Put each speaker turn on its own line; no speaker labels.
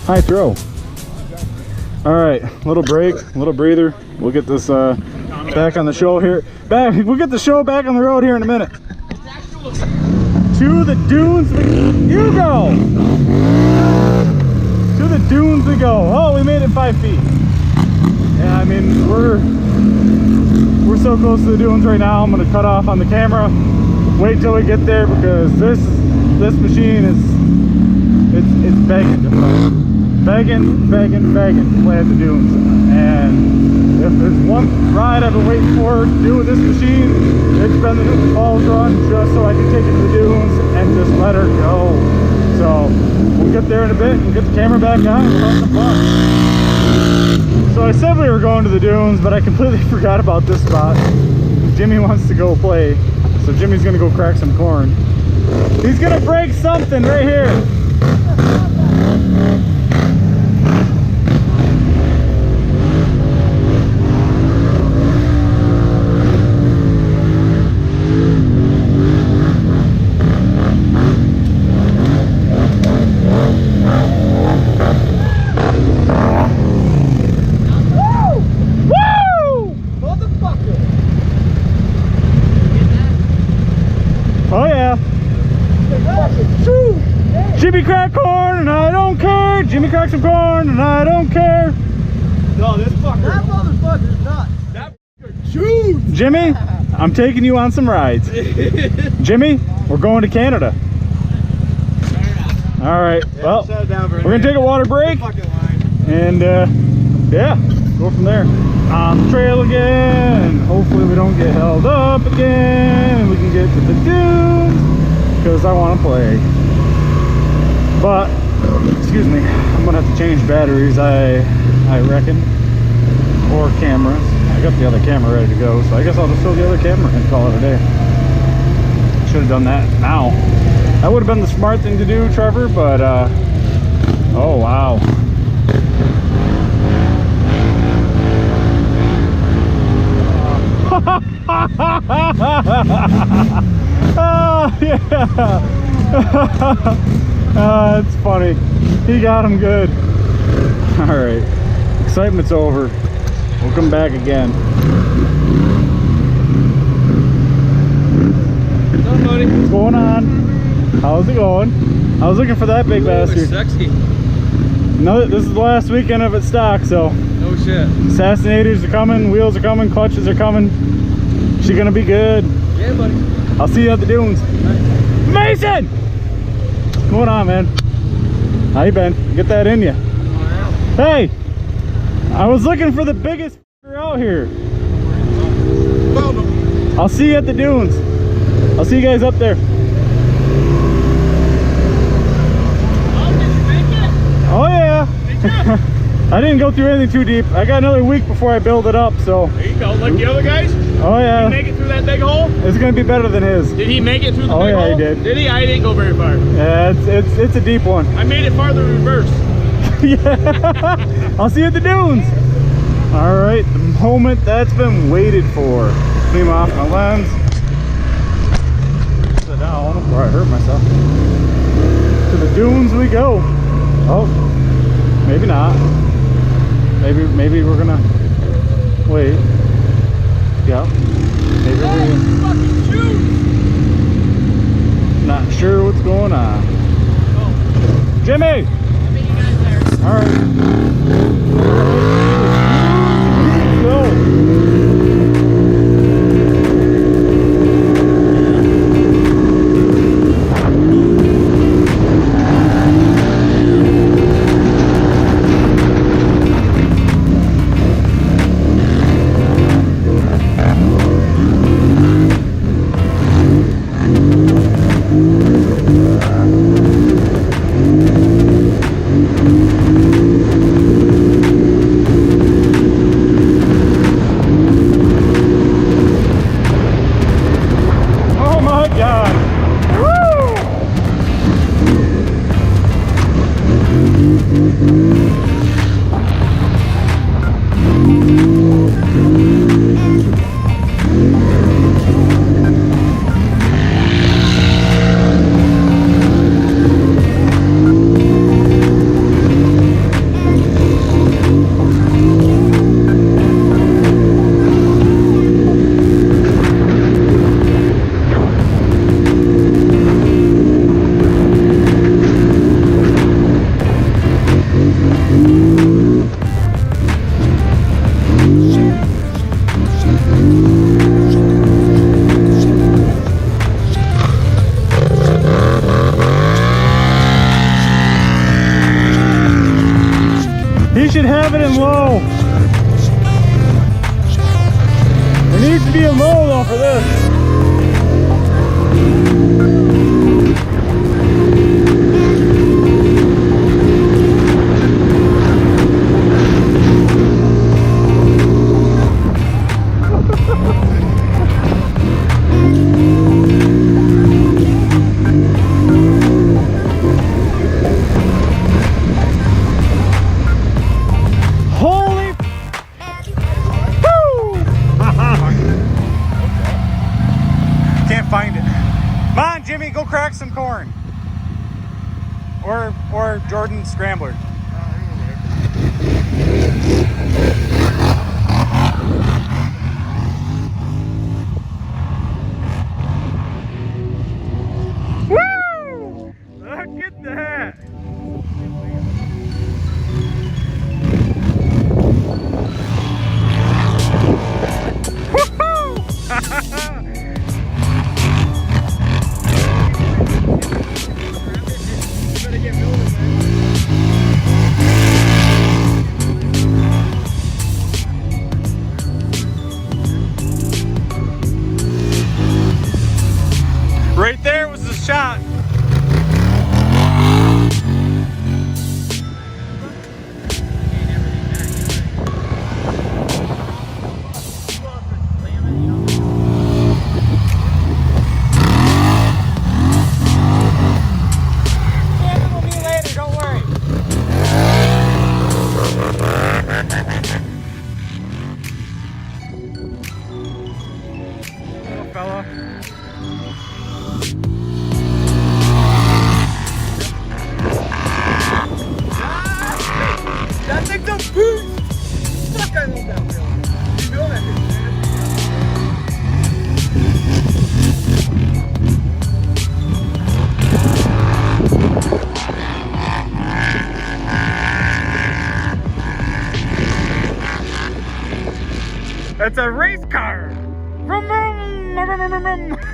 High throw. All right, little break, little breather. We'll get this back on the show here. We'll get the show back on the road here in a minute. To the dunes you go. To the dunes we go. Oh, we made it 5 feet. Yeah, I mean we're so close to the dunes right now. I'm gonna cut off on the camera. Wait till we get there because this machine is it's begging to play at the dunes. And if there's one ride I've been waiting for to do with this machine, it's been the Falls run, just so I can take it to the dunes and just let her go. So we'll get there in a bit. We'll get the camera back on and have some fun. So I said we were going to the dunes, but I completely forgot about this spot. Jimmy wants to go play, so Jimmy's gonna go crack some corn. He's gonna break something right here. Jimmy cracked corn and I don't care. Jimmy cracked some corn and I don't care.
No, this fucker. That motherfucker's nuts. That fucker chews.
Jimmy, I'm taking you on some rides. Jimmy, we're going to Canada. All right. Yeah, well, we're gonna take a water break and yeah, go from there. On the trail again. Hopefully we don't get held up again and we can get to the dunes because I want to play. But excuse me, I'm gonna have to change batteries, I reckon, or cameras. I got the other camera ready to go, so I guess I'll just throw the other camera and call it a day. Should have done that now. That would have been the smart thing to do, Trevor, but oh wow. Oh yeah. It's funny. He got him good. All right, excitement's over. We'll come back again.
What's up, buddy?
What's going on? How's it going? I was looking for that big bastard.
Sexy.
No, this is the last weekend of its stock, so.
No shit.
Assassinators are coming, wheels are coming, clutches are coming. She's gonna be good.
Yeah, buddy.
I'll see you at the dunes. Mason! What's going on, man? How you been? Get that in you. Hey! I was looking for the biggest out here. I'll see you at the dunes. I'll see you guys up there. Oh yeah. I didn't go through anything too deep. I got another week before I build it up, so.
There you go, like the other guys?
Oh yeah.
Did he make it through that big hole?
It's gonna be better than his.
Did he make it through the big hole?
Oh yeah, he did.
Did he? I didn't go very far.
Yeah, it's a deep one.
I made it farther in reverse.
Yeah. I'll see you at the dunes. All right, the moment that's been waited for. Clean off my lens. Sit down before I hurt myself. To the dunes we go. Oh, maybe not. Maybe we're gonna wait. Yeah. Maybe we're not sure what's going on. Oh. Jimmy! All right. Go. should have it in low. There needs to be a low though for this. Go crack some corn. Or Jordan's Scrambler. Woo! Look at that. Woohoo! Right there was the shot. It's a race car. Vroom, vroom, vroom, vroom, vroom.